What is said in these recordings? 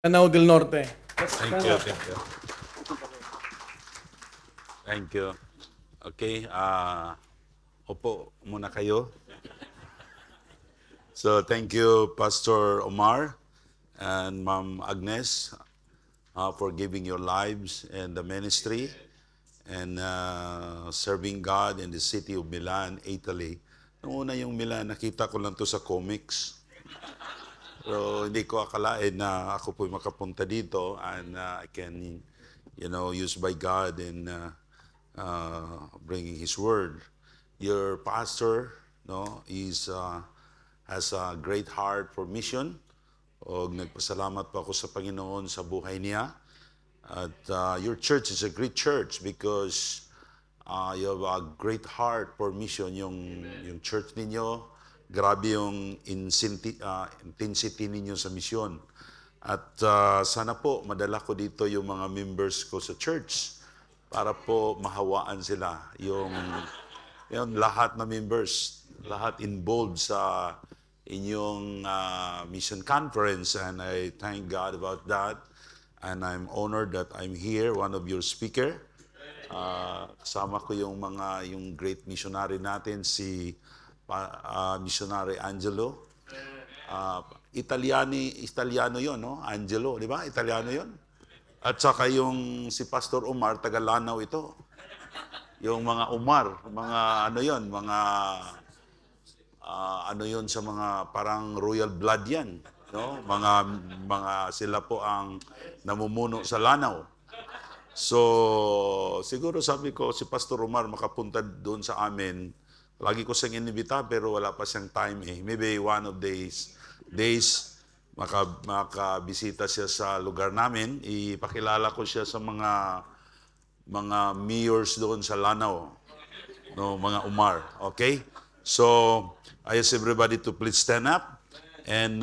Lanao del Norte. Thank you, thank you. Thank you. Okay, upo muna kayo. So, thank you, Pastor Omar and Ma'am Agnes, for giving your lives and the ministry and serving God in the city of Milan, Italy. Noong una yung Milan, nakita ko lang to sa comics. So, hindi ko akalain na ako po'y makapunta dito and I can, used by God in bringing His Word. Your pastor, no, has a great heart for mission. O nagpasalamat po ako sa Panginoon sa buhay niya. At your church is a great church because you have a great heart for mission. Yung church ninyo, grabe yung intensity ninyo sa mission. At sana po madala ko dito yung mga members ko sa church para po mahawaan sila. Yung lahat na members, lahat involved sa inyong mission conference. And I thank God about that. And I'm honored that I'm here, one of your speaker. Kasama ko yung great missionary natin, si Missionary Angelo. Italiano yon, no? Angelo, di ba? Italiano yon. At saka yung si Pastor Omar, taga Lanao ito. Yung mga Omar, mga ano yon, ano yon sa mga parang royal blood yan, no? Mga sila po ang namumuno sa Lanao. So, siguro sabi ko, si Pastor Omar makapunta doon sa amin. Lagi ko siyang inibita pero wala pa siyang time eh. Maybe one of days makabisita siya sa lugar namin. Ipakilala ko siya sa mga mayors doon sa Lanao. No, mga Umar. Okay? So, I ask everybody to please stand up. And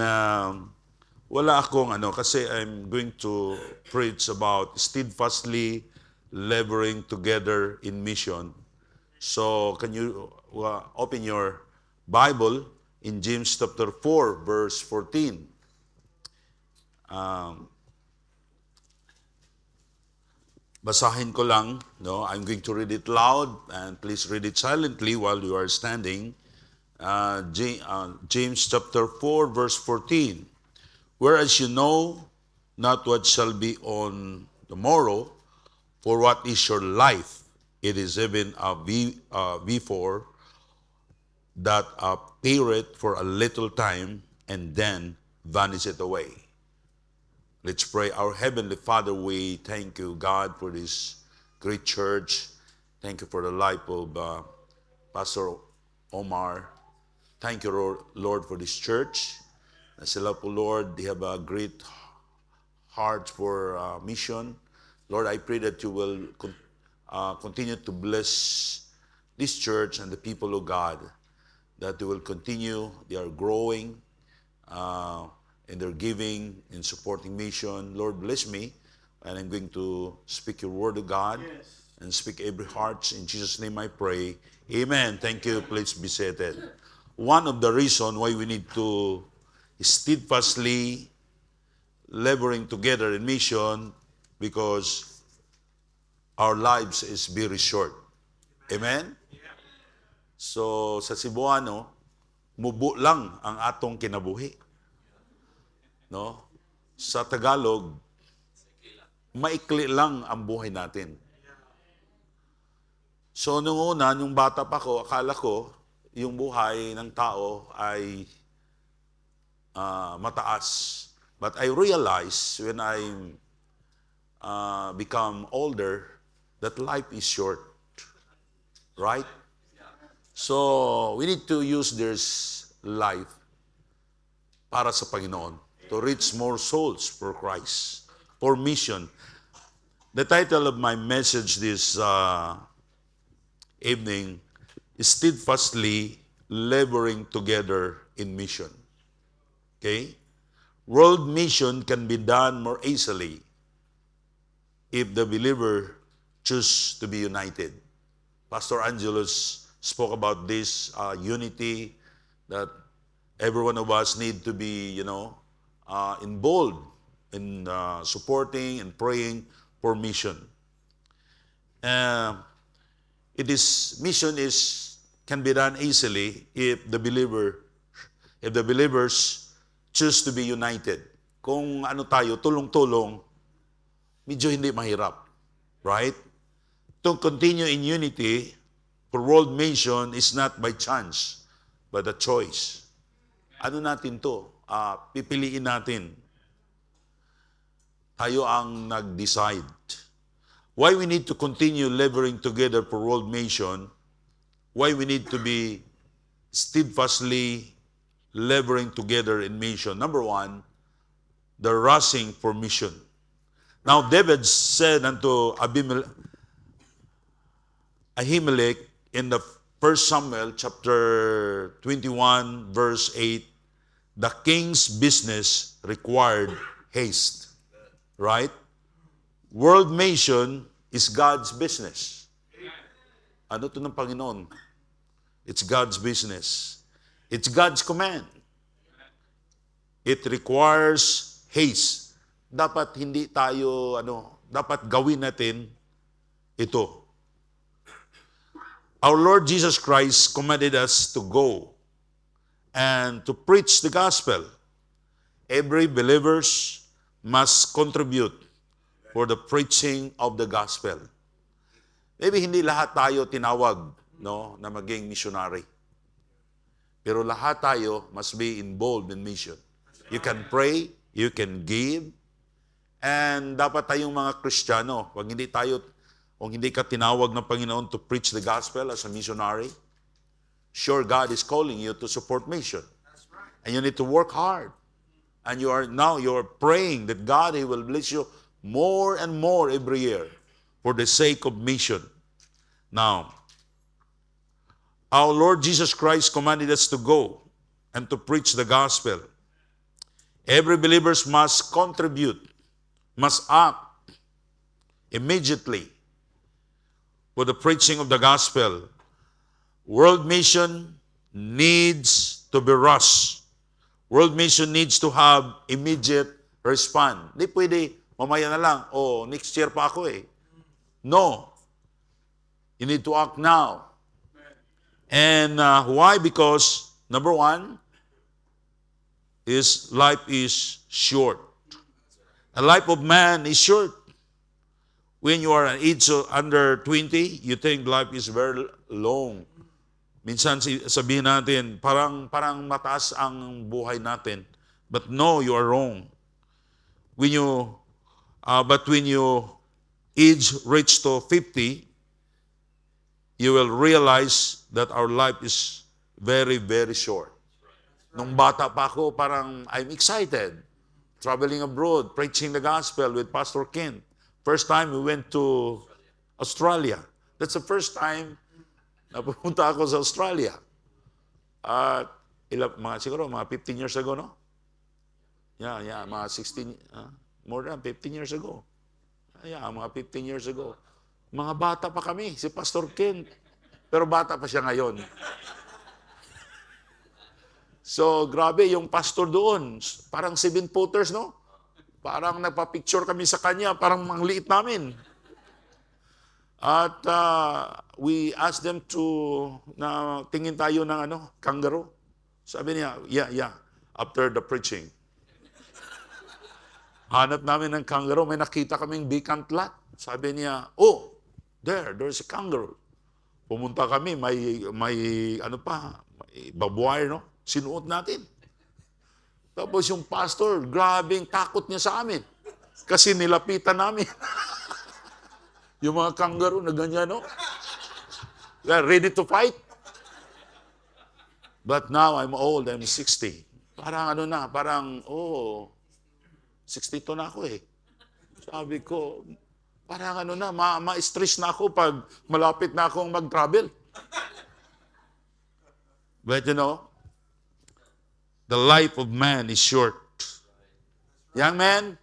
wala akong kasi I'm going to preach about steadfastly laboring together in mission. So, can you open your Bible in James chapter 4, verse 14. Basahin ko lang, no? I'm going to read it loud and please read it silently while you are standing. James chapter 4, verse 14. Whereas you know not what shall be on the morrow, for what is your life? It is even before that appeareth for a little time and then vanisheth away. Let's pray. Our Heavenly Father, we thank you, God, for this great church. Thank you for the life of Pastor Omar. Thank you, Lord, for this church. Sila po, Lord, they have a great heart for mission. Lord, I pray that you will continue to bless this church and the people of God, that they will continue, they are growing in their giving, in supporting mission. Lord, bless me, and I'm going to speak your word of God and speak every heart. In Jesus' name I pray. Amen. Thank you. Please be seated. One of the reasons why we need to steadfastly laboring together in mission because our lives is very short. Amen? So, sa Cebuano, mubo lang ang atong kinabuhi. No? Sa Tagalog, maikli lang ang buhay natin. So, nung una, nung bata pa ko, akala ko, yung buhay ng tao ay mataas. But I realized when I become older that life is short. Right? So, we need to use this life para sa Panginoon to reach more souls for Christ, for mission. The title of my message this evening is Steadfastly Laboring Together in Mission. Okay? World mission can be done more easily if the believer choose to be united. Pastor Angelos spoke about this unity, that every one of us need to be, involved in supporting and praying for mission. Mission can be done easily if the believers choose to be united. Kung ano tayo, tulong-tulong, medyo hindi mahirap. Right? To continue in unity for world mission is not by chance, but a choice. Ano natin to? Pipiliin natin. Tayo ang nag-decide. Why we need to continue laboring together for world mission, why we need to be steadfastly laboring together in mission. Number one, the rushing for mission. Now David said unto Ahimelech in the 1 Samuel chapter 21 verse 8, the king's business required haste. Right? World mission is God's business. Ano to ng Panginoon? It's God's business. It's God's command. It requires haste. Dapat hindi tayo, dapat gawin natin ito. Our Lord Jesus Christ commanded us to go and to preach the gospel. Every believers must contribute for the preaching of the gospel. Maybe hindi lahat tayo tinawag, na maging missionary. Pero lahat tayo must be involved in mission. You can pray, you can give, and dapat tayong mga Kristiyano, kung hindi ka tinawag ng Panginoon to preach the gospel as a missionary, sure God is calling you to support mission. And you need to work hard. And you are praying that God, He will bless you more and more every year for the sake of mission. Now, our Lord Jesus Christ commanded us to go and to preach the gospel. Every believer must contribute, must act immediately for the preaching of the gospel. World mission needs to be rushed. World mission needs to have immediate response. Di pwede, mamaya na lang, next year pa ako eh. No. You need to act now. And why? Because, number one, life is short. The life of man is short. When you are an age under 20, you think life is very long. Minsan sabihin natin, parang mataas ang buhay natin. But no, you are wrong. But when you age reach to 50, you will realize that our life is very, very short. Nung bata pa ako, parang I'm excited. Traveling abroad, preaching the gospel with Pastor Ken. First time we went to Australia. That's the first time na pumunta ako sa Australia. Siguro mga 15 years ago, no? Yeah, mga 16, more than 15 years ago. Yeah, mga 15 years ago. Mga bata pa kami, si Pastor Ken. Pero bata pa siya ngayon. So, grabe, yung pastor doon, parang 7-footers, no? Parang nagpa-picture kami sa kanya, parang mangliit namin. At we asked them na tingin tayo ng kangaroo. Sabi niya, yeah, after the preaching. Hanap namin ng kangaroo, may nakita kaming vacant lot. Sabi niya, there's a kangaroo. Pumunta kami, may barbed wire, no? Sinuot natin. Tapos yung pastor, grabing takot niya sa amin. Kasi nilapitan namin. Yung mga kangaroo na ganyan, no? They're ready to fight. But now I'm old, I'm 60. Parang 62 na ako eh. Sabi ko, parang ma-stress na ako pag malapit na akong mag-travel. But the life of man is short. Young man,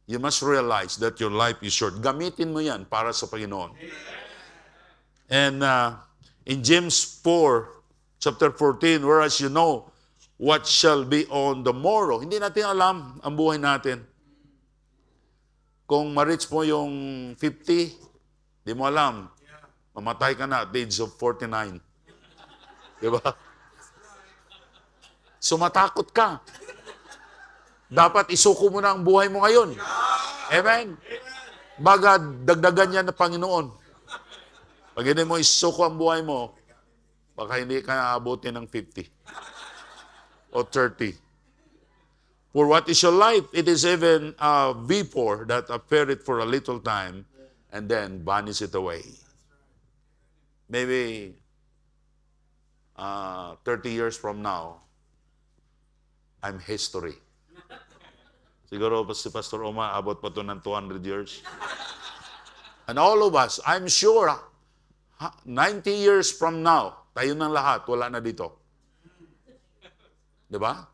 you must realize that your life is short. Gamitin mo yan para sa Panginoon. And in James 4, chapter 14, whereas what shall be on the morrow. Hindi natin alam ang buhay natin. Kung ma-reach mo yung 50, di mo alam. Mamatay ka na at the age of 49. Di ba? So matakot ka. Dapat isuko mo na ang buhay mo ngayon. Amen? Baga dagdagan yan ng Panginoon. Pag hindi mo isuko ang buhay mo, baka hindi ka naabutin ng 50 o 30. For what is your life? It is even a vapor that appeareth for a little time and then vanisheth away. Maybe 30 years from now, I'm history. Siguro si Pastor Oma, abot pa ito ng 200 years. And all of us, I'm sure, 90 years from now, tayo ng lahat, wala na dito. Diba?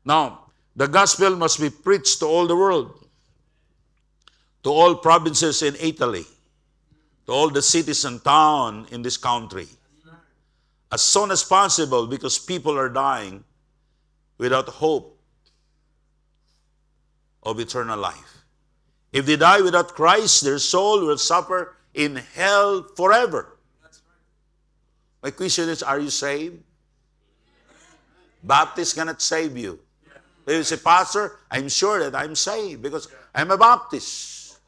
Now, the gospel must be preached to all the world, to all provinces in Italy, to all the cities and towns in this country, as soon as possible, because people are dying without hope of eternal life. If they die without Christ, their soul will suffer in hell forever. My question is, are you saved? Baptist cannot save you. If you say, Pastor, I'm sure that I'm saved because I'm a Baptist.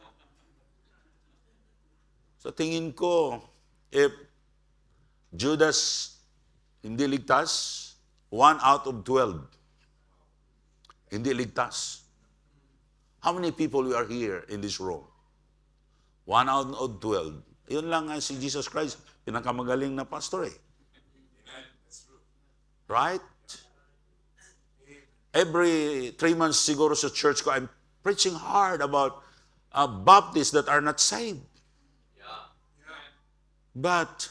Sa tingin ko, if Judas hindi ligtas, 1 out of 12 hindi ligtas. How many people we are here in this room? 1 out of 12. Yun lang nga si Jesus Christ, pinakamagaling na pastor eh. Right? Every 3 months siguro sa church ko, I'm preaching hard about Baptists that are not saved. But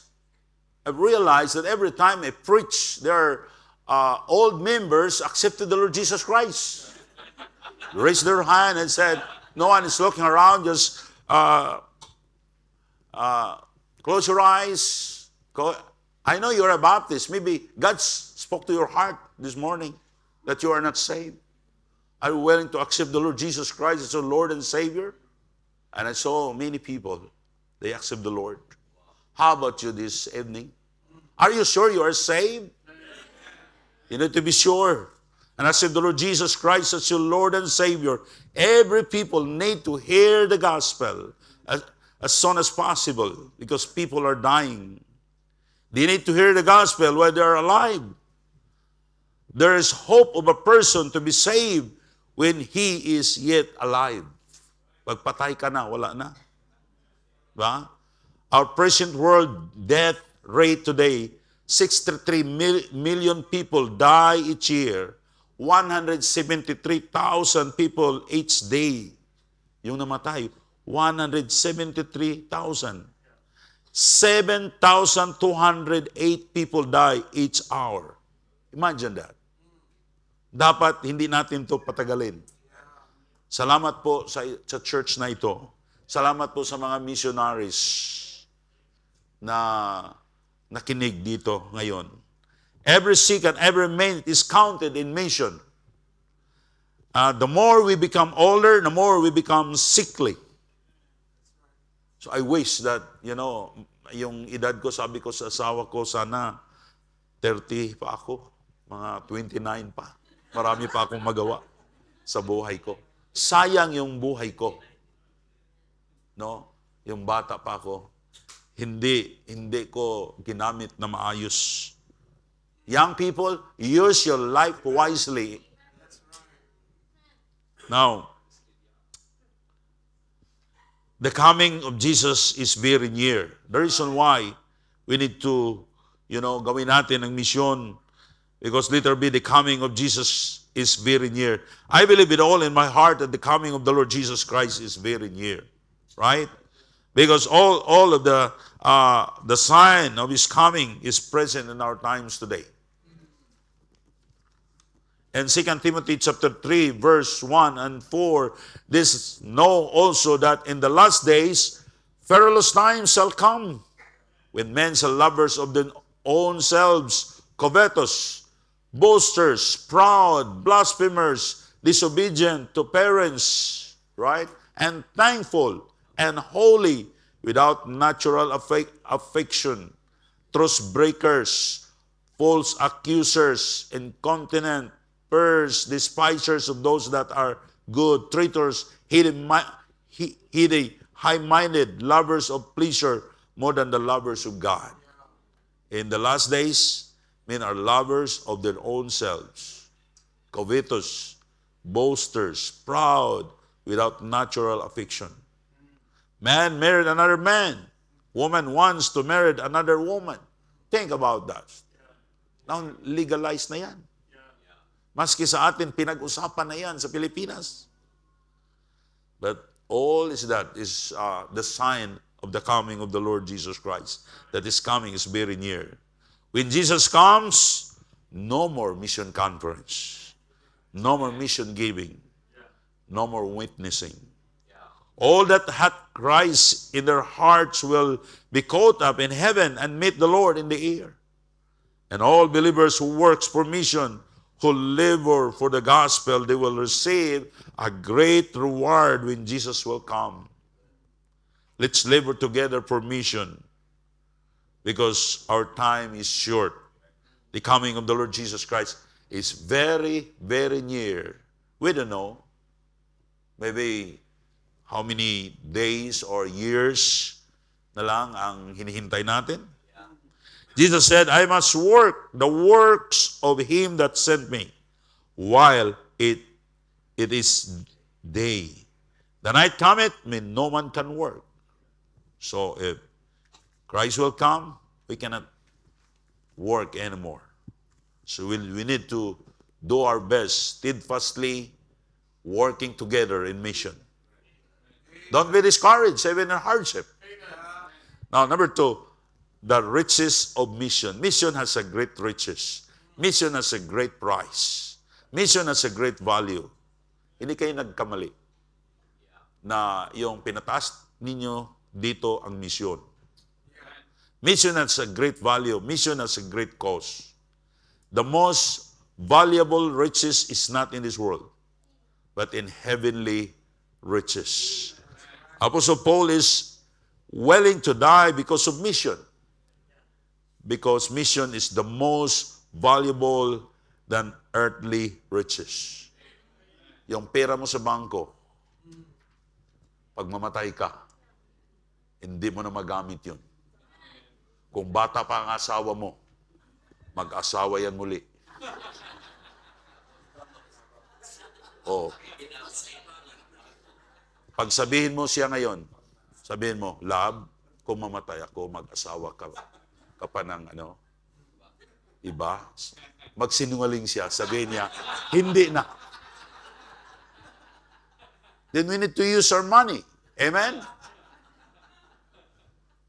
I've realized that every time I preach, there are old members accepted the Lord Jesus Christ. Raised their hand and said, no one is looking around, just close your eyes. I know you're a Baptist. Maybe God spoke to your heart this morning that you are not saved. Are you willing to accept the Lord Jesus Christ as your Lord and Savior? And I saw many people, they accept the Lord. How about you this evening? Are you sure you are saved? You need to be sure and accept the Lord Jesus Christ as your Lord and Savior. Every people need to hear the gospel as soon as possible because people are dying. They need to hear the gospel while they are alive. There is hope of a person to be saved when he is yet alive. Pag patay ka na, wala na. Ba? Our present world death rate today, 63 million people die each year. 173,000 people each day. Yung namatay, 173,000. 7,208 people die each hour. Imagine that. Dapat hindi natin to patagalin. Salamat po sa church na ito. Salamat po sa mga missionaries na nakinig dito ngayon. Every second, every minute is counted in mission. The more we become older, the more we become sickly. So I wish that, yung edad ko, sabi ko sa asawa ko, sana 30 pa ako, mga 29 pa. Marami pa akong magawa sa buhay ko. Sayang yung buhay ko. No? Yung bata pa ako, hindi ko ginamit na maayos. Young people, use your life wisely. Now, the coming of Jesus is very near. The reason why we need to, gawin natin ang misyon because literally the coming of Jesus is very near. I believe with all in my heart that the coming of the Lord Jesus Christ is very near. Right? Because all of the sign of His coming is present in our times today. And 2 Timothy chapter 3, verse 1 and 4, this know also that in the last days, perilous times shall come, when men shall lovers of their own selves, covetous, boasters, proud, blasphemers, disobedient to parents, right? And thankful and holy, without natural affection, truce breakers, false accusers, incontinent, purse, despisers of those that are good, traitors, high-minded, lovers of pleasure more than the lovers of God. In the last days, men are lovers of their own selves, covetous, boasters, proud, without natural affection. Man married another man. Woman wants to marry another woman. Think about that. Now, legalized na yan. Maski sa atin, pinag-usapan na yan sa Pilipinas. But all is that is the sign of the coming of the Lord Jesus Christ. That His coming is very near. When Jesus comes, no more mission conference. No more mission giving. No more witnessing. All that had Christ in their hearts will be caught up in heaven and meet the Lord in the air. And all believers who works for mission, who labor for the gospel, they will receive a great reward when Jesus will come. Let's labor together for mission because our time is short. The coming of the Lord Jesus Christ is very, very near. We don't know. Maybe how many days or years na lang ang hinihintay natin. Jesus said, I must work the works of Him that sent me while it is day. The night cometh when no man can work. So if Christ will come, we cannot work anymore. So we need to do our best, steadfastly working together in mission. Don't be discouraged, even in hardship. Now, number 2, the riches of mission. Mission has a great riches. Mission has a great price. Mission has a great value. Hindi kayo nagkamali na yung pinataas ninyo dito ang mission. Mission has a great value. Mission has a great cause. The most valuable riches is not in this world, but in heavenly riches. Apostle Paul is willing to die because of mission. Because mission is the most valuable than earthly riches. Yung pera mo sa bangko, pag mamatay ka, hindi mo na magamit yun. Kung bata pa ang asawa mo, mag-asawa yan muli. Oh. Pag sabihin mo siya ngayon, sabihin mo, love, kung mamatay ako, mag-asawa ka pa ng iba. Magsinungaling siya, sabihin niya, hindi na. Then we need to use our money. Amen?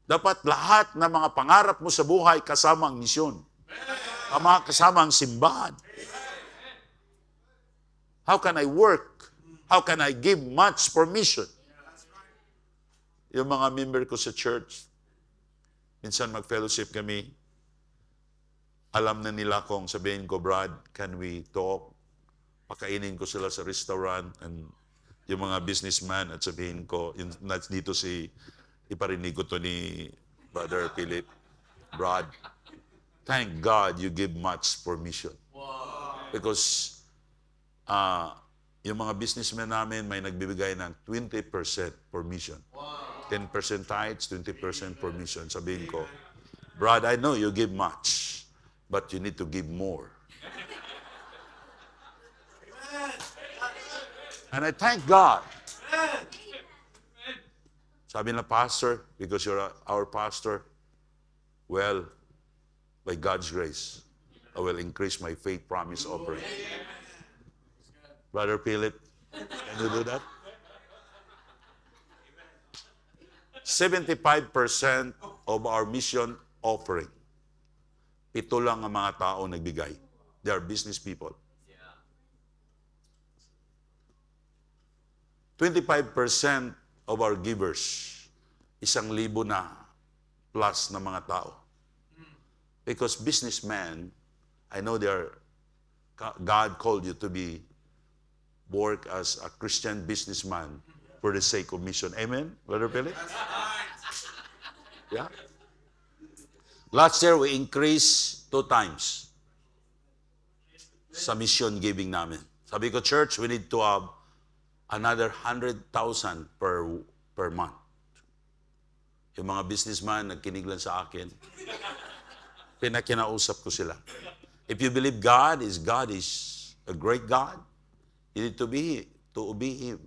Dapat lahat ng mga pangarap mo sa buhay kasama ang misyon. Kasama ang simbahan. How can I work? How can I give much for mission? Yung mga member ko sa church, minsan mag-fellowship kami, alam na nila kung sabihin ko, Brad, can we talk? Pakainin ko sila sa restaurant, and yung mga businessman at sabihin ko, dito iparinig ko to ni Brother Philip, Brad, thank God you give much for mission. Because yung mga businessmen namin may nagbibigay ng 20% for mission. 10% tithes, 20% for mission. Sabihin ko, Brad, I know you give much, but you need to give more. And I thank God. Sabi na, Pastor, because you're our pastor, well, by God's grace, I will increase my faith promise offering. Brother Philip, can you do that? 75% of our mission offering, 7 lang ang mga tao nagbigay. They are business people. 25% of our givers, 1,000 na plus na mga tao. Because businessmen, I know they are God called you to work as a Christian businessman for the sake of mission. Amen, Brother Philip? Yeah. Last year, we increased 2 times sa mission giving namin. Sabi ko, church, we need to have another 100,000 per month. Yung mga businessman, nagkinig lang sa akin. Pinakinausap ko sila. If you believe God is a great God, you need to obey Him.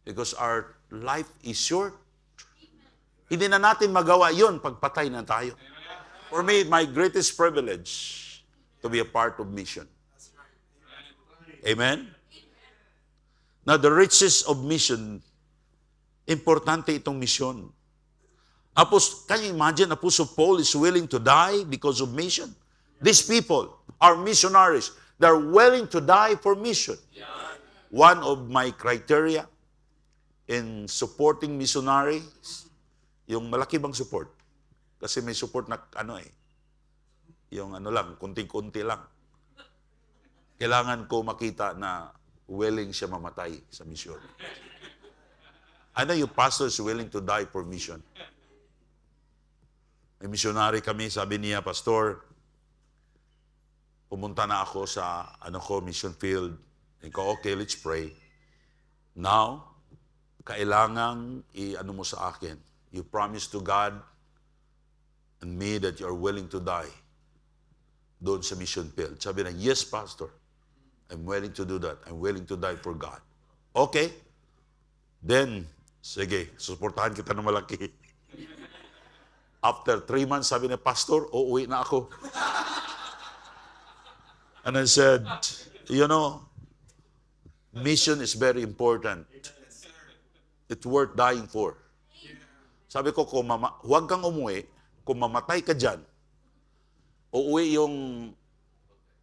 Because our life is short. Hindi na natin magawa yun pag patay na tayo. For me, my greatest privilege to be a part of mission. Amen? Now, the riches of mission, importante itong mission. Can you imagine, Apostle Paul is willing to die because of mission? These people are missionaries. They're willing to die for mission. One of my criteria in supporting missionaries, yung malaki bang support? Kasi may support na yung lang, kunti-kunti lang. Kailangan ko makita na willing siya mamatay sa mission. Ano yung pastor is willing to die for mission? May missionary kami, sabi niya, Pastor, pumunta na ako sa mission field. And ko, okay, let's pray. Now, kailangan mo sa akin. You promise to God and me that you are willing to die doon sa mission field. Sabi na, yes, Pastor. I'm willing to do that. I'm willing to die for God. Okay. Then, sige, suportahan kita ng malaki. After 3 months, sabi niya, Pastor, uuwi na ako. And I said, mission is very important. It's worth dying for. Sabi ko, huwag kang umuwi. Kung mamatay ka dyan, uuwi yung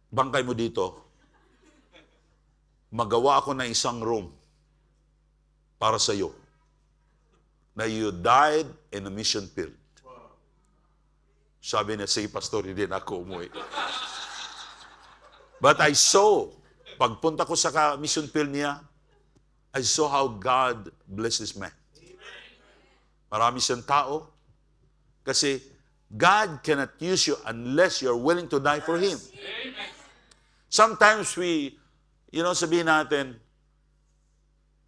bangkay mo dito, magawa ako na isang room para sa iyo. Na you died in a mission field. Sabi niya, sige, Pastor, hindi na ako umuwi. But I saw, pagpunta ko sa mission field niya, I saw how God blessed this man. Marami siyang tao. Kasi God cannot use you unless you're willing to die for Him. Sometimes sabihin natin,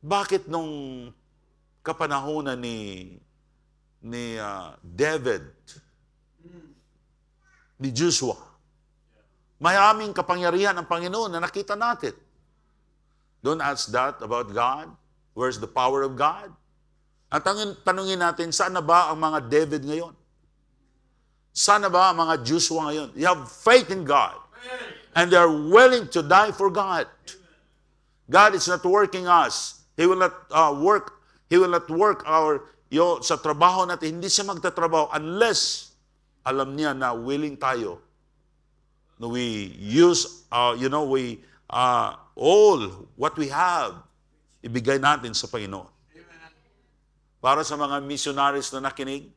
bakit nung kapanahunan ni David, ni Joshua, mayaming kapangyarihan ang Panginoon na nakita natin. Don't ask that about God. Where's the power of God? At tanungin natin, saan na ba ang mga David ngayon? Saan na ba ang mga Joshua ngayon? You have faith in God. And they are willing to die for God. God is not working us. He will not work sa trabaho natin. Hindi siya magtatrabaho unless alam niya na willing tayo. We use, all what we have, ibigay natin sa Panginoon. Para sa mga missionaries na nakinig,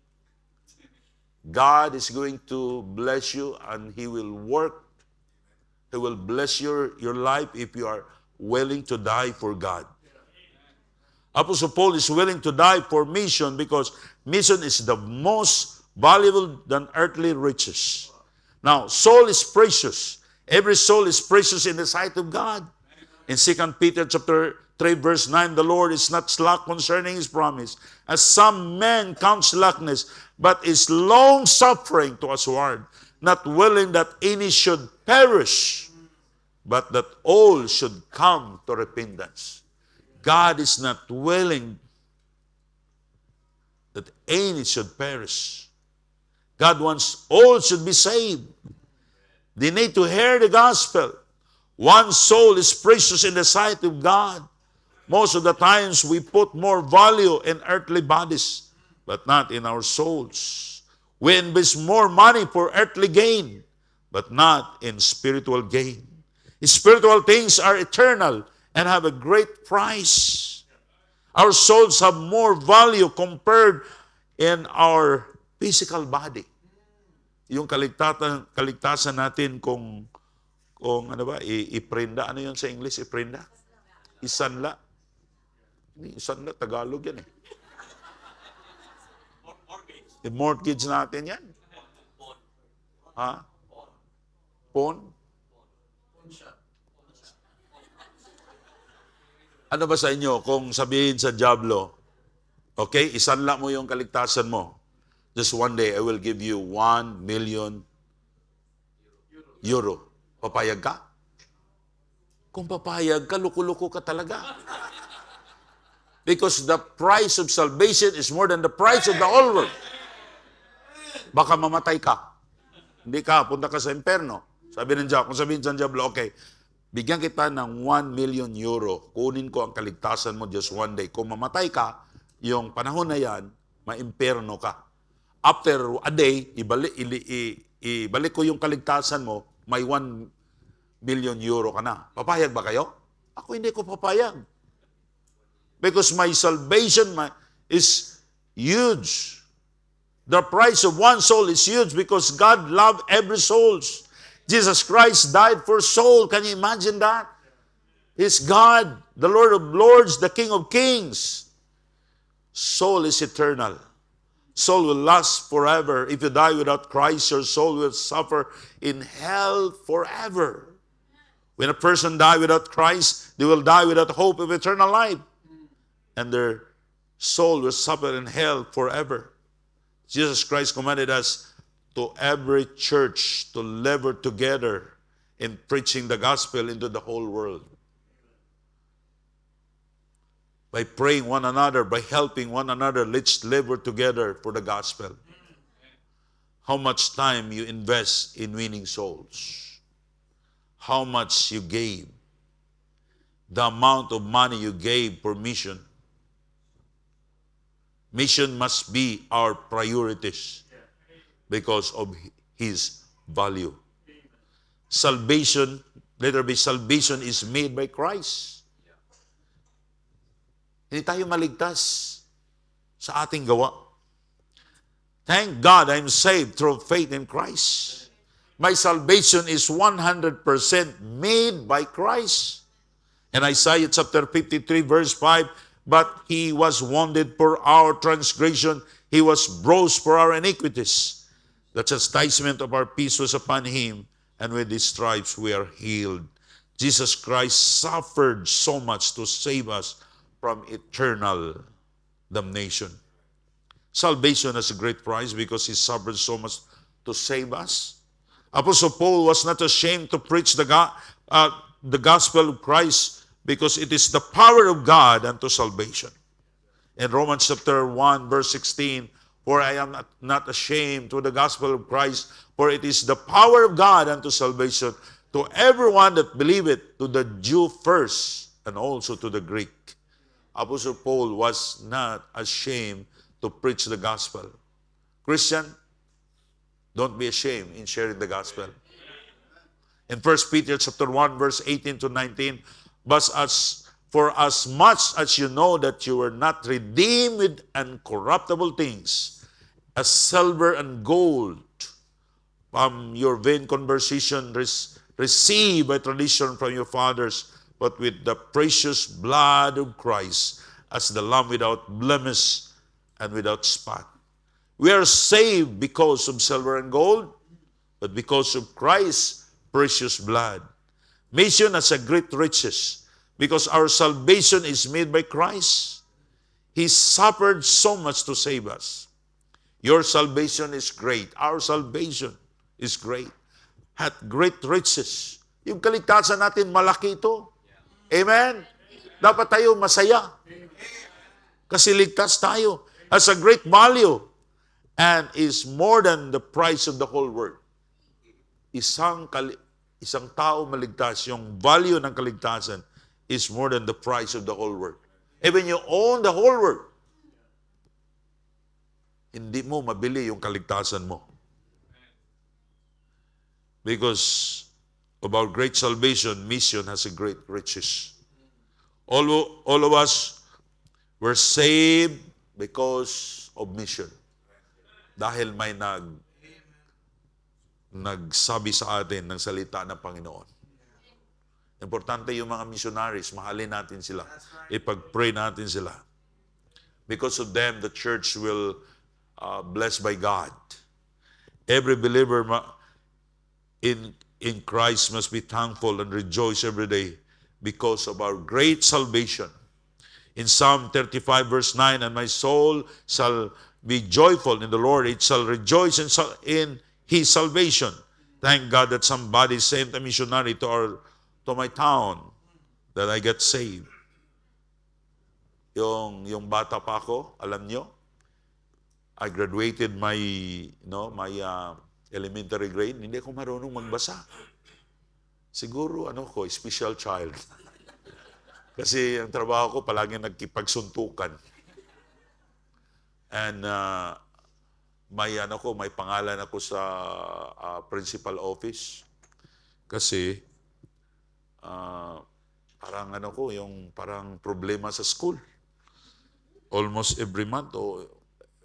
God is going to bless you and He will work. He will bless your life if you are willing to die for God. Apostle Paul is willing to die for mission because mission is the most valuable than earthly riches. Now, soul is precious. Every soul is precious in the sight of God. In 2 Peter chapter 3, verse 9, the Lord is not slack concerning His promise, as some men count slackness, but is long-suffering to usward, not willing that any should perish, but that all should come to repentance. God is not willing that any should perish. God wants all should be saved. They need to hear the gospel. One soul is precious in the sight of God. Most of the times we put more value in earthly bodies, but not in our souls. We invest more money for earthly gain, but not in spiritual gain. Spiritual things are eternal and have a great price. Our souls have more value compared in our physical body. Yung kaligtasan natin kung kung ano ba, iprenda, ano yun sa English, iprenda? Isanla. Isanla, Tagalog yan eh. I-mortgage natin yan. Ha? Pawn? Ano ba sa inyo kung sabihin sa Diablo, okay, isanla mo yung kaligtasan mo. Just one day, I will give you 1 million euro. Papayag ka? Kung papayag ka, luko-luko ka talaga. Because the price of salvation is more than the price of the whole world. Baka mamatay ka. Hindi ka, punta ka sa imperno. Sabi ng Diablo, kung sabihin sa Diablo, okay, bigyan kita ng 1 million euro. Kunin ko ang kaligtasan mo just one day. Kung mamatay ka, yung panahon na yan, maimperno ka. After a day, ibalik ko yung kaligtasan mo, may 1 million euro ka na. Papayag ba kayo? Ako hindi ko papayag. Because my salvation is huge. The price of one soul is huge because God loved every soul. Jesus Christ died for soul. Can you imagine that? He's God, the Lord of Lords, the King of Kings. Soul is eternal. Soul will last forever. If you die without Christ, your soul will suffer in hell forever. When a person dies without Christ, they will die without hope of eternal life. And their soul will suffer in hell forever. Jesus Christ commanded us to every church to labor together in preaching the gospel into the whole world. By praying one another, by helping one another, let's labor together for the gospel. How much time you invest in winning souls? How much you gave? The amount of money you gave for mission. Mission must be our priorities because of His value. Salvation, let there be salvation is made by Christ. Hindi tayo maligtas sa ating gawa. Thank God I'm saved through faith in Christ. My salvation is 100% made by Christ. In Isaiah chapter 53 verse 5, but He was wounded for our transgression, He was bruised for our iniquities. The chastisement of our peace was upon Him, and with His stripes we are healed. Jesus Christ suffered so much to save us from eternal damnation. Salvation has a great price because He suffered so much to save us. Apostle Paul was not ashamed to preach the gospel of Christ because it is the power of God unto salvation. In Romans chapter 1 verse 16, for I am not ashamed to the gospel of Christ, for it is the power of God unto salvation to everyone that believeth, to the Jew first, and also to the Greek. Apostle Paul was not ashamed to preach the gospel. Christian, don't be ashamed in sharing the gospel. In 1 Peter chapter 1 verse 18 to 19, but for as much as you know that you were not redeemed with uncorruptible things, as silver and gold, from your vain conversation received by tradition from your fathers, but with the precious blood of Christ, as the Lamb without blemish and without spot. We are saved because of silver and gold, but because of Christ's precious blood. Mission has a great riches, because our salvation is made by Christ. He suffered so much to save us. Your salvation is great. Our salvation is great. Had great riches. Yung kaligtasan natin, malaki ito. Amen? Dapat tayo masaya. Kasi ligtas tayo. Has a great value. And is more than the price of the whole world. Isang tao maligtas, yung value ng kaligtasan is more than the price of the whole world. Even you own the whole world, hindi mo mabili yung kaligtasan mo. Because of our great salvation, mission has a great riches. All of us were saved because of mission. Dahil may nagsabi sa atin ng salita ng Panginoon. Importante yung mga missionaries, mahalin natin sila. Ipag-pray natin sila. Because of them, the church will blessed by God. Every believer in Christ must be thankful and rejoice every day because of our great salvation. In Psalm 35 verse 9, and my soul shall be joyful in the Lord. It shall rejoice in His salvation. Thank God that somebody sent a missionary to my town that I get saved. Yung bata pa ako, alam nyo, I graduated my elementary grade, hindi ako marunong magbasa. Siguro special child. Kasi ang trabaho ko palagi nagkipagsuntukan. And may pangalan ako sa principal office. Kasi parang problema sa school. Almost every month o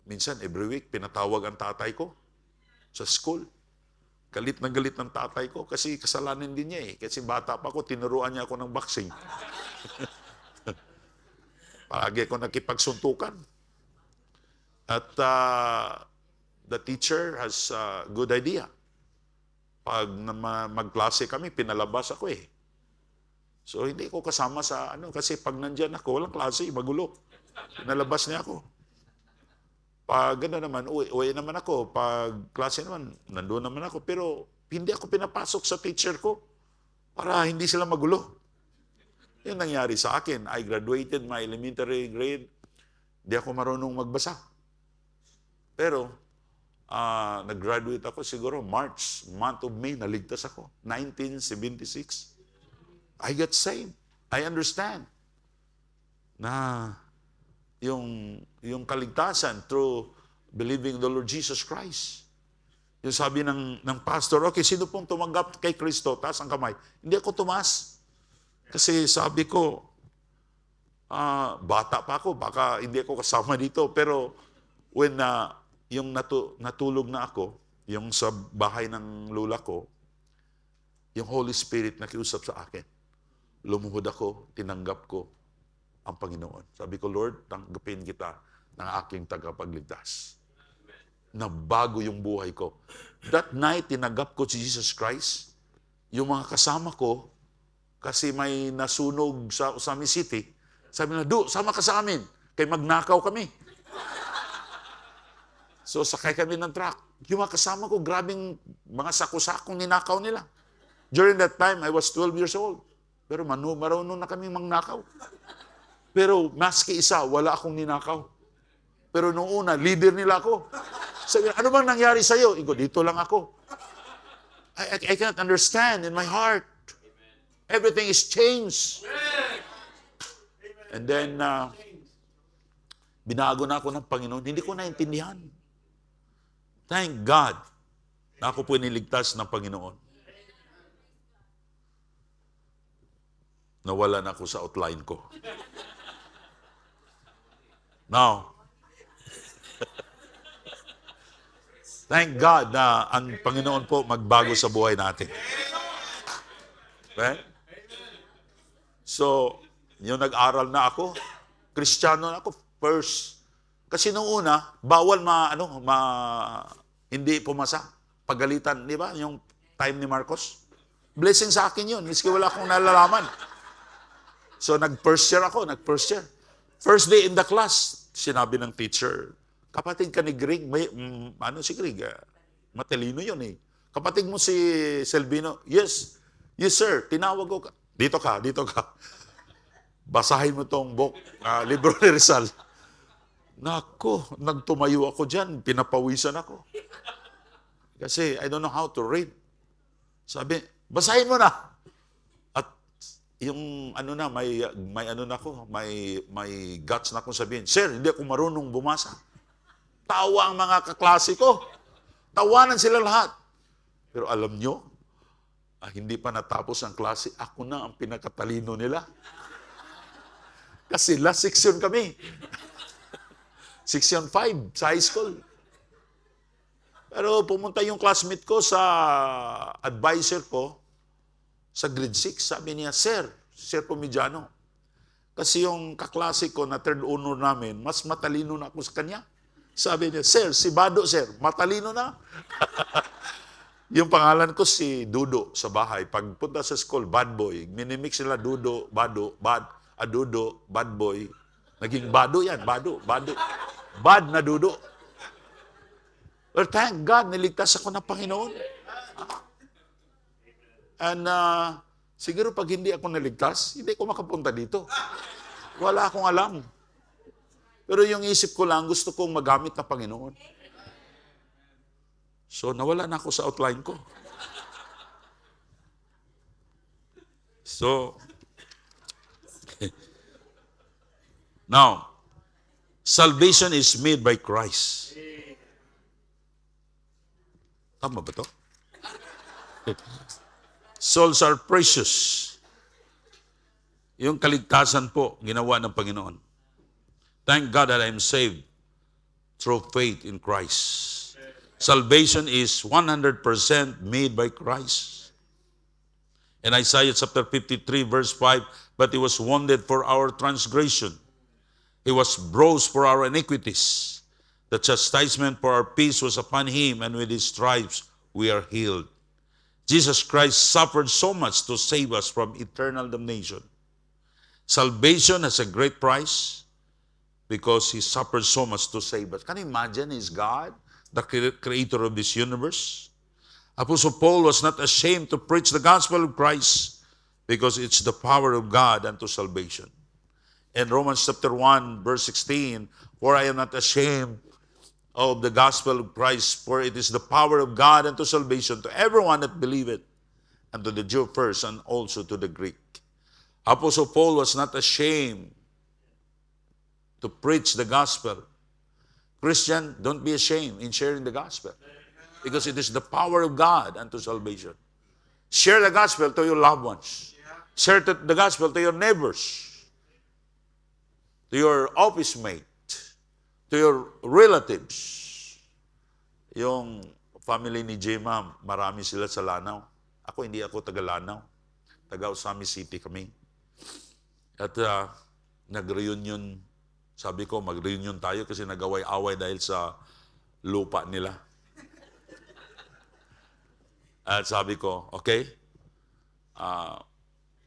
minsan every week pinatawag ang tatay ko sa school. Galit na galit ng tatay ko kasi kasalanan din niya eh. Kasi bata pa ako, tinuruan niya ako ng boxing. Palagi ako nakipagsuntukan. At the teacher has a good idea. Pag magklase kami, pinalabas ako eh. So hindi ko kasama sa kasi pag nandyan ako, walang klase, magulo. Pinalabas niya ako. Pag gano'n naman, uwi naman ako. Pag klase naman, nandun naman ako. Pero hindi ako pinapasok sa teacher ko para hindi sila magulo. Yan nangyari sa akin. I graduated my elementary grade. Hindi ako marunong magbasa. Pero, nag-graduate ako siguro month of May, naligtas ako. 1976. I got saved. I understand na yung kaligtasan through believing the Lord Jesus Christ. Yung sabi ng pastor, okay, sino pong tumanggap kay Kristo? Taas ang kamay. Hindi ako tumaas. Kasi sabi ko, bata pa ako, baka hindi ako kasama dito. Pero when yung natulog na ako, yung sa bahay ng lula ko, yung Holy Spirit nakiusap sa akin. Lumuhod ako, tinanggap ko ang Panginoon. Sabi ko, Lord, tanggapin kita ng aking tagapagligtas. Nabago yung buhay ko. That night, tinanggap ko si Jesus Christ. Yung mga kasama ko, kasi may nasunog sa Usami City, sabi na, sama ka sa amin. Kaya magnakaw kami. So, sakay kami ng truck. Yung mga kasama ko, grabing mga sako-sakong ninakaw nila. During that time, I was 12 years old. Pero marunong na kami magnakaw. Pero maski isa, wala akong ninakaw. Pero nung una, leader nila ako. Sabi, ano bang nangyari sa'yo? Igo, dito lang ako. I cannot understand in my heart. Everything is changed. And then, binago na ako ng Panginoon. Hindi ko naintindihan. Thank God na ako po niligtas ng Panginoon. Nawala na ako sa outline ko. Now, thank God na ang Panginoon po magbago sa buhay natin. Right? So, yung nag-aral na ako, Kristiyano na ako first. Kasi nung una, bawal hindi pumasa. Pagalitan, di ba? Yung time ni Marcos. Blessing sa akin yun, miski wala akong nalalaman. So, nag-first year ako, First day in the class, sinabi ng teacher, kapatid ka ni Greg, si Greg, matalino yun eh. Kapatid mo si Selvino, yes sir, tinawag ko, dito ka. Basahin mo tong book, libro ni Rizal. Nako, nagtumayo ako dyan, pinapawisan ako. Kasi I don't know how to read. Sabi, basahin mo na. Yung may guts na akong sabihin, sir, hindi ako marunong bumasa. Tawa ang mga kaklase ko. Tawanan sila lahat. Pero alam nyo, hindi pa natapos ang klase, ako na ang pinakatalino nila. Kasi last section kami. Section 5 sa high school. Pero pumunta yung classmate ko sa advisor ko, sa grade 6, sabi niya, Sir Pomidiano, kasi yung kaklase ko na third honor namin, mas matalino na ako sa kanya. Sabi niya, Sir, si Bado, Sir, matalino na. Yung pangalan ko si Dudo sa bahay. Pagpunta sa school, bad boy. Minimix nila Dudo, Bado, Dudo, bad boy. Naging Bado yan, Bado. Bad na Dudo. Well, thank God, niligtas ako ng Panginoon. And siguro pag hindi ako naligtas, hindi ko makapunta dito. Wala akong alam. Pero yung isip ko lang, gusto kong magamit ng Panginoon. So, nawala na ako sa outline ko. So, now, salvation is made by Christ. Tama ba to? Souls are precious. Yung kaligtasan po, ginawa ng Panginoon. Thank God that I'm saved through faith in Christ. Salvation is 100% made by Christ. In Isaiah chapter 53 verse 5, but He was wounded for our transgression. He was bruised for our iniquities. The chastisement for our peace was upon Him, and with His stripes we are healed. Jesus Christ suffered so much to save us from eternal damnation. Salvation has a great price because He suffered so much to save us. Can you imagine? He's God, the creator of this universe. Apostle Paul was not ashamed to preach the gospel of Christ because it's the power of God unto salvation. In Romans chapter 1, verse 16, for I am not ashamed of the gospel of Christ, for it is the power of God unto salvation to everyone that believeth, and to the Jew first, and also to the Greek. Apostle Paul was not ashamed to preach the gospel. Christian, don't be ashamed in sharing the gospel, because it is the power of God unto salvation. Share the gospel to your loved ones. Share the gospel to your neighbors, to your office mate, to your relatives. Yung family ni Jema, marami sila sa Lanao. Hindi ako taga Lanao. Taga Osami City kami. At nag-reunion, sabi ko, mag-reunion tayo kasi nag-away-away dahil sa lupa nila. At sabi ko, okay,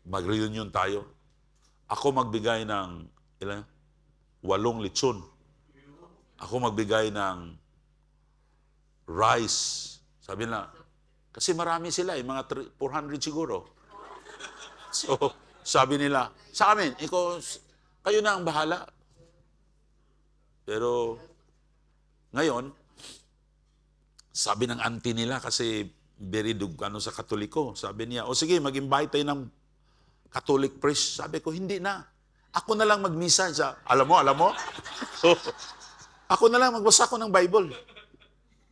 mag-reunion tayo. Ako magbigay ng 8 lechon. Ako magbigay ng rice. Sabi na, kasi marami sila, mga 400 siguro. So, sabi nila, sa amin, kayo na ang bahala. Pero, ngayon, sabi ng auntie nila, kasi very sa Katoliko, sabi niya, sige, mag-invite tayo ng Catholic priest. Sabi ko, hindi na. Ako na lang magmisa. Alam mo? So, ako na lang magbasa ko ng Bible.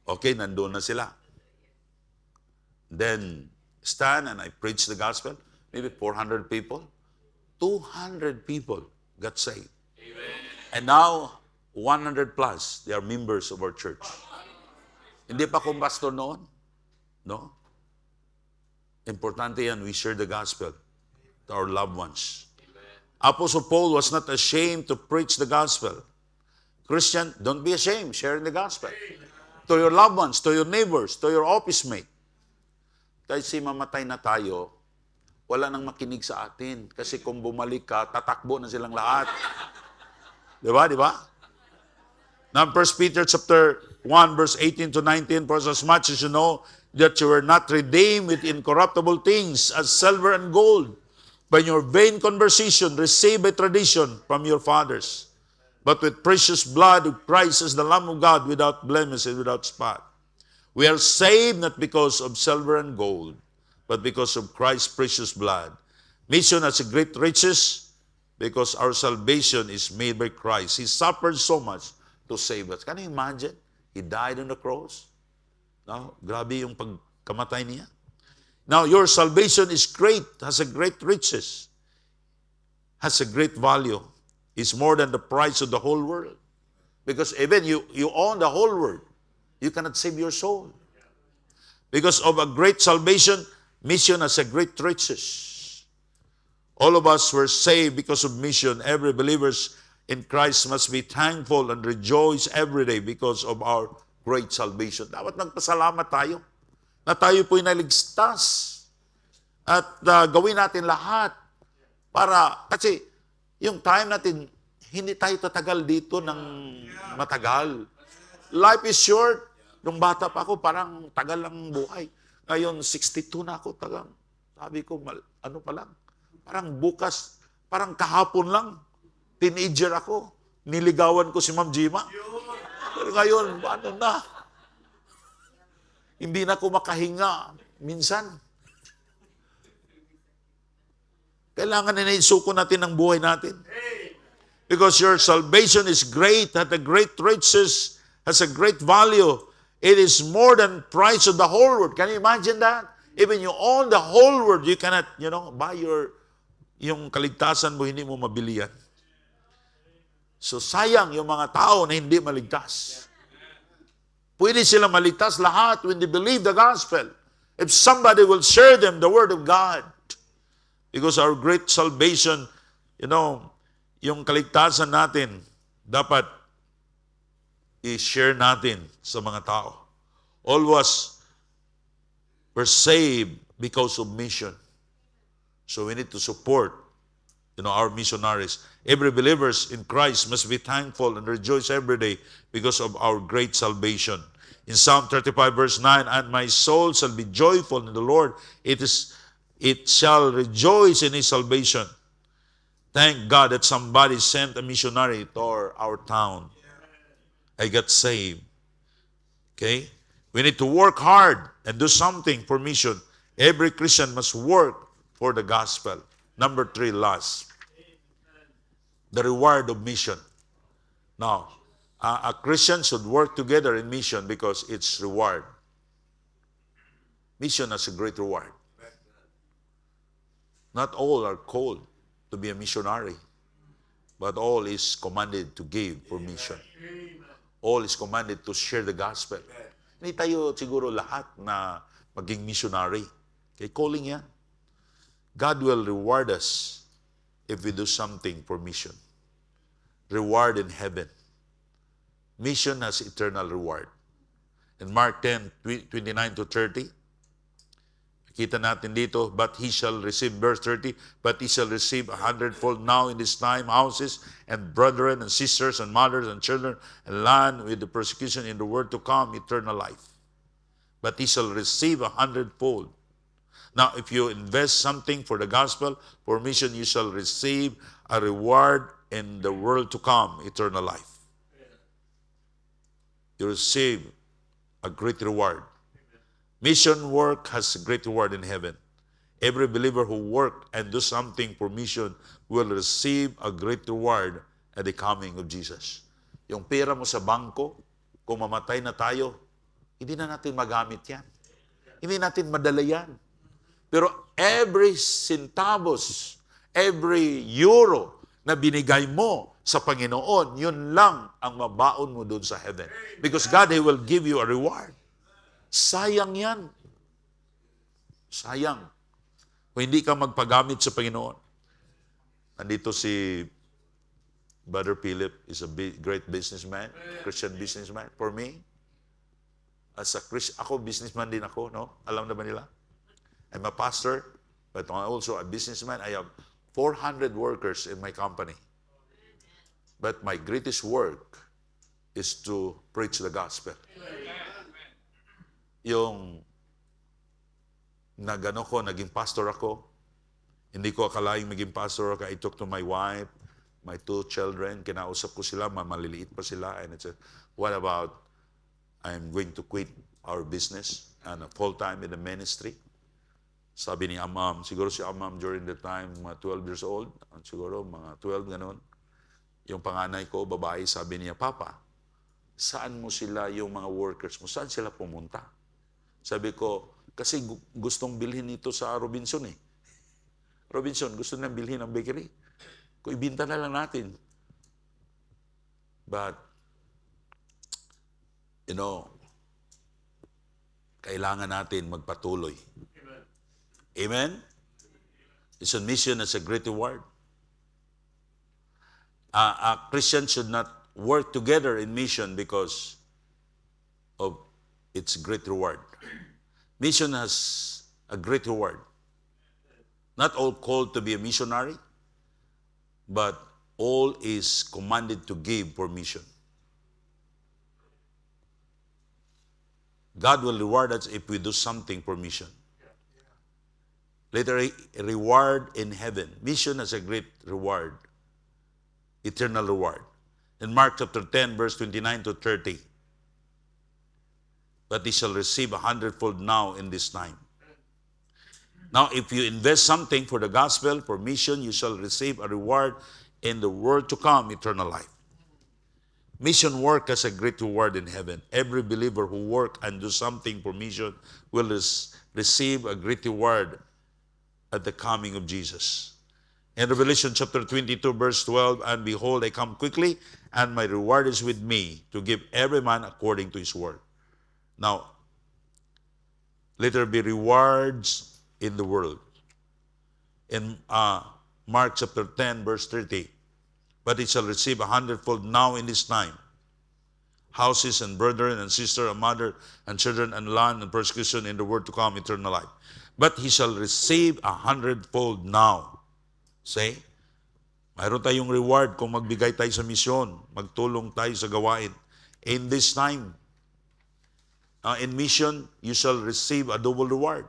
Okay, nandoon na sila. Then, stand and I preach the gospel. Maybe 400 people. 200 people got saved. Amen. And now, 100 plus, they are members of our church. Hindi pa akong pastor noon. No? Importante yan, we share the gospel to our loved ones. Apostle Paul was not ashamed to preach the gospel. Christian, don't be ashamed sharing the gospel to your loved ones, to your neighbors, to your office mate. Kasi mamatay na tayo, wala nang makinig sa atin. Kasi kung bumalik ka, tatakbo na silang lahat. Di ba? Now, 1 Peter chapter 1, verse 18 to 19, for as much as you know that you were not redeemed with incorruptible things as silver and gold, by your vain conversation received by tradition from your fathers, but with precious blood of Christ as the Lamb of God, without blemish and without spot. We are saved not because of silver and gold, but because of Christ's precious blood. Mission has a great riches because our salvation is made by Christ. He suffered so much to save us. Can you imagine? He died on the cross. No? Grabe yung pagkamatay niya. Now, your salvation is great, has a great riches, has a great value. It's more than the price of the whole world. Because even you own the whole world, you cannot save your soul. Because of a great salvation, Mission has a great riches. All of us were saved because of mission. Every believers in Christ must be thankful and rejoice every day because of our great salvation. Dapat nagpasalamat tayo na tayo po'y naligtas. At gawin natin lahat kasi yung time natin, hindi tayo tatagal dito ng matagal. Life is short. Nung bata pa ako, parang tagal lang buhay. Ngayon, 62 na ako, tagang. Sabi ko, ano pa lang? Parang bukas, parang kahapon lang. Teenager ako. Niligawan ko si Ma'am Jima. Pero ngayon, ano na? Hindi na ako makahinga minsan. Kailangan na isuko natin ang buhay natin. Because your salvation is great, has a great riches, has a great value. It is more than price of the whole world. Can you imagine that? Even you own the whole world, you cannot, buy yung kaligtasan mo, hindi mo mabili yan. So sayang yung mga tao na hindi maligtas. Pwede sila maligtas lahat when they believe the gospel. If somebody will share them the word of God. Because our great salvation, yung kaligtasan natin, dapat i-share natin sa mga tao. All of us were saved because of mission. So we need to support, our missionaries. Every believers in Christ must be thankful and rejoice every day because of our great salvation. In Psalm 35 verse 9, and my soul shall be joyful in the Lord. It shall rejoice in His salvation. Thank God that somebody sent a missionary to our town. I got saved. Okay? We need to work hard and do something for mission. Every Christian must work for the gospel. Number 3, last. The reward of mission. Now, a Christian should work together in mission because it's reward. Mission has a great reward. Not all are called to be a missionary, but all is commanded to give for mission. All is commanded to share the gospel. Hindi tayo siguro lahat na maging missionary. Okay, calling yan. God will reward us if we do something for mission. Reward in heaven. Mission has eternal reward. In Mark 10:29-30, kita natin dito, but he shall receive, verse 30, but he shall receive 100-fold now in this time, houses and brethren and sisters and mothers and children and land with the persecution in the world to come, eternal life. But he shall receive 100-fold. Now, if you invest something for the gospel, for mission, you shall receive a reward in the world to come, eternal life. You receive a great reward. Mission work has a great reward in heaven. Every believer who work and do something for mission will receive a great reward at the coming of Jesus. Yung pera mo sa bangko, kung mamatay na tayo, hindi na natin magamit yan. Hindi natin madala yan. Pero every centavos, every euro na binigay mo sa Panginoon, yun lang ang mabaon mo doon sa heaven. Because God, He will give you a reward. Sayang yan. Sayang. Kung hindi ka magpagamit sa Panginoon. Nandito si Brother Philip is a great businessman, Christian businessman. For me, as a Christian, ako businessman din ako, no? Alam na ba nila? I'm a pastor, but I'm also a businessman. I have 400 workers in my company. But my greatest work is to preach the gospel. Yung naging pastor ako, hindi ko akalaing maging pastor ako. I talked to my wife, my 2 children, kinausap ko sila, maliliit pa sila, and I said, what about I'm going to quit our business and full-time in the ministry? Sabi ni Amam, siguro si Amam during the time, mga 12 years old, siguro mga 12, ganun. Yung panganay ko, babae, sabi niya, Papa, saan mo sila, yung mga workers mo, saan sila pumunta? Sabi ko, kasi gustong bilhin ito sa Robinson eh. Robinson, gusto nang bilhin ang bakery. Kung ibinta na lang natin. But, kailangan natin magpatuloy. Amen? Listen, mission is a great reward. A Christian should not work together in mission because of its great reward. Mission has a great reward. Not all called to be a missionary, but all is commanded to give for mission. God will reward us if we do something for mission. Later, a reward in heaven. Mission has a great reward, eternal reward. In Mark chapter 10, verse 29 to 30, but he shall receive 100-fold now in this time. Now, if you invest something for the gospel, for mission, you shall receive a reward in the world to come, eternal life. Mission work has a great reward in heaven. Every believer who work and do something for mission will receive a great reward at the coming of Jesus. In Revelation chapter 22, verse 12, and behold, I come quickly, and my reward is with me, to give every man according to his work. Now, let there be rewards in the world. In Mark chapter 10, verse 30, but he shall receive 100-fold now in this time, houses and brethren and sister and mother and children and land and persecution in the world to come, eternal life. But he shall receive 100-fold now. Say, mayroon tayong reward kung magbigay tayo sa misyon, magtulong tayo sa gawain. In this time, in mission, you shall receive a double reward.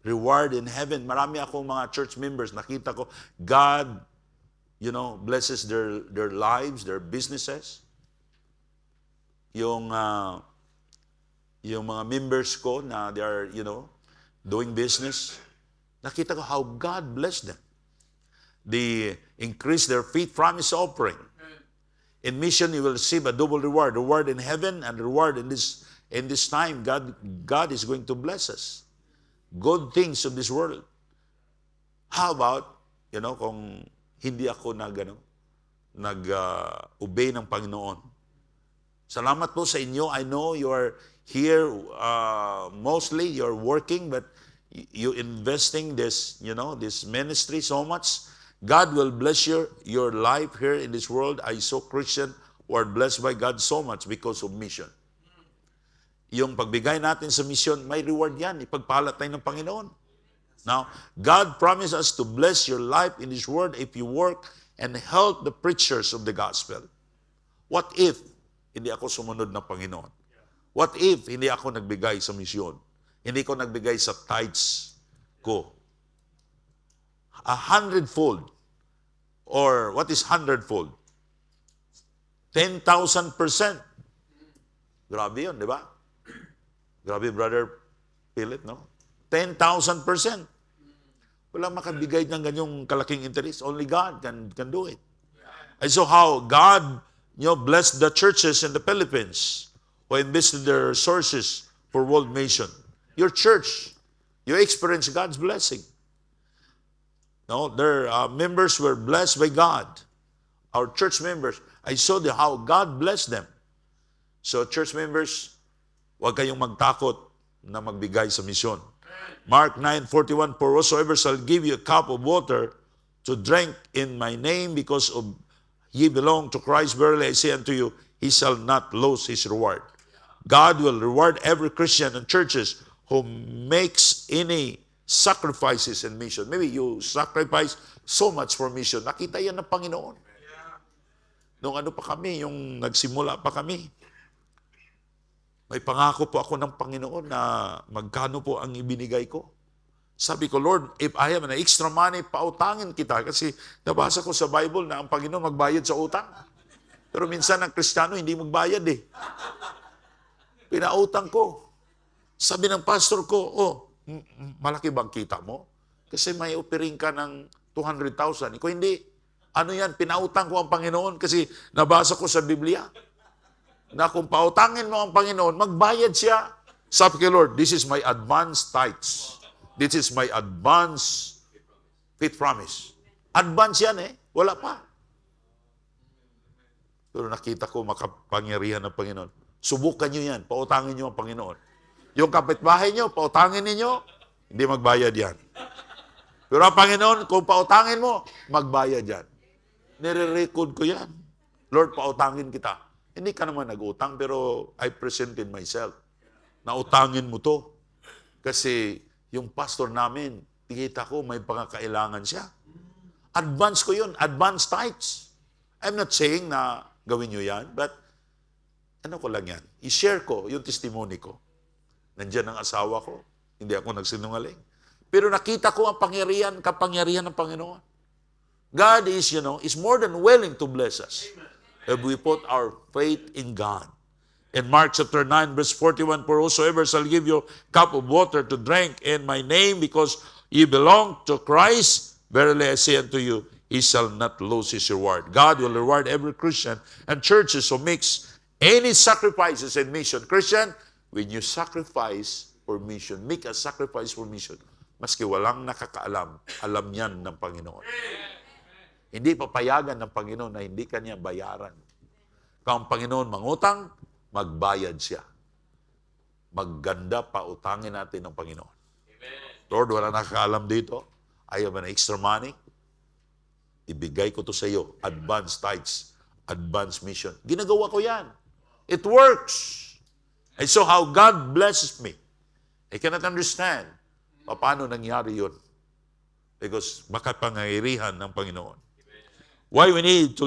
Reward in heaven. Marami akong mga church members, nakita ko, God, blesses their lives, their businesses. Yung mga members ko na they are, doing business, nakita ko how God blessed them. They increase their faith promise offering. In mission, you will receive a double reward. Reward in heaven and reward in this time. God is going to bless us. Good things of this world. How about, kung hindi ako nag-obey ng Panginoon. Salamat po sa inyo. I know you are here, mostly you're working, but you investing this ministry so much. God will bless your life here in this world. I saw Christian who are blessed by God so much because of mission. Yung pagbigay natin sa mission, may reward yan. Ipagpala tayo ng Panginoon. Now, God promised us to bless your life in this world if you work and help the preachers of the gospel. What if hindi ako sumunod ng Panginoon? What if hindi ako nagbigay sa misyon? Hindi ko nagbigay sa tithes ko? 100-fold. Or what is 100-fold? 10,000%. Grabe yun, di ba? Grabe, Brother Philip, no? 10,000%. Walang makabigay ng ganyong kalaking interest. Only God can do it. And so how God, blessed the churches in the Philippines who invested their resources for world mission. Your church, you experience God's blessing. No, their members were blessed by God. Our church members, I saw how God blessed them. So church members, huwag kayong magtakot na magbigay sa misyon. Mark 9:41, for whosoever shall give you a cup of water to drink in my name, because of ye belong to Christ, verily I say unto you, he shall not lose his reward. God will reward every Christian and churches who makes any sacrifices in mission. Maybe you sacrifice so much for mission. Nakita yan ng Panginoon. Nung pa kami, yung nagsimula pa kami, may pangako po ako ng Panginoon na magkano po ang ibinigay ko. Sabi ko, Lord, if I have an extra money, pautangin kita. Kasi nabasa ko sa Bible na ang Panginoon magbayad sa utang. Pero minsan ang Kristiyano hindi magbayad eh. Pinautang ko. Sabi ng pastor ko, malaki bang kita mo? Kasi may offering ka ng 200,000. Iko hindi. Ano yan? Pinautang ko ang Panginoon kasi nabasa ko sa Biblia na kung pautangin mo ang Panginoon, magbayad siya. Sabi ko, Lord, this is my advance tithes. This is my advance faith promise. Advance yan wala pa. Pero nakita ko makapangyarihan ng Panginoon. Subukan nyo yan, pautangin nyo ang Panginoon. Yung kapitbahay nyo, pautangin ninyo. Hindi magbayad yan. Pero ang Panginoon, kung pautangin mo, magbayad yan. Nire-record ko yan. Lord, pautangin kita. Hindi ka naman nag-utang, pero I presented myself. Nautangin mo to. Kasi yung pastor namin, tikita ko, may pangakailangan siya. Advance ko yun. Advance tithes. I'm not saying na gawin nyo yan, but ano ko lang yan. I-share ko yung testimony ko. Nandiyan ang asawa ko. Hindi ako nagsinungaling. Pero nakita ko ang kapangyarihan ng Panginoon. God is, is more than willing to bless us if we put our faith in God. In Mark chapter 9, verse 41, for whosoever shall give you a cup of water to drink in my name, because ye belong to Christ, verily I say unto you, he shall not lose his reward. God will reward every Christian and churches who makes any sacrifices in mission. Christian, when you sacrifice for mission, make a sacrifice for mission, maski walang nakakaalam, alam yan ng Panginoon. Hindi papayagan ng Panginoon na hindi kanya bayaran. Kung ang Panginoon mangutang, magbayad siya. Magganda pa utangin natin ng Panginoon. Amen. Lord, wala nakakaalam dito. I have an extra money. Ibigay ko to sa iyo. Advance tithes. Advance mission. Ginagawa ko yan. It works. I saw how God blesses me. I cannot understand paano nangyari yun. Because makapangyarihan ng Panginoon. Why we need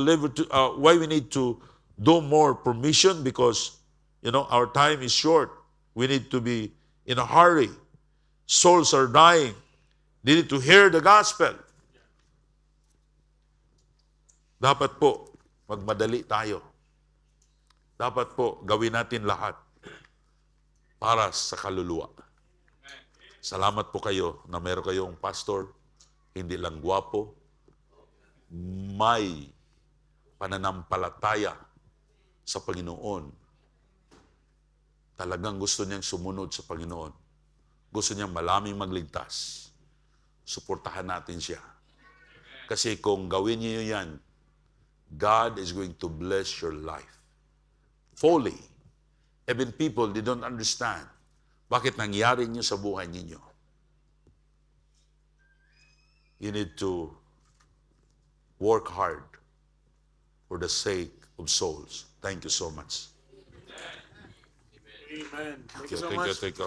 to do more permission? Because, our time is short. We need to be in a hurry. Souls are dying. They need to hear the gospel. Dapat po, magmadali tayo. Dapat po, gawin natin lahat para sa kaluluwa. Salamat po kayo na meron kayong pastor, hindi lang gwapo, may pananampalataya sa Panginoon. Talagang gusto niyang sumunod sa Panginoon. Gusto niyang maraming magligtas. Suportahan natin siya. Kasi kung gawin niyo yan, God is going to bless your life. Fully. Even people, they don't understand bakit nangyari niyo sa buhay ninyo. You need to work hard for the sake of souls. Thank you so much. Amen. Thank you so Thank much. you.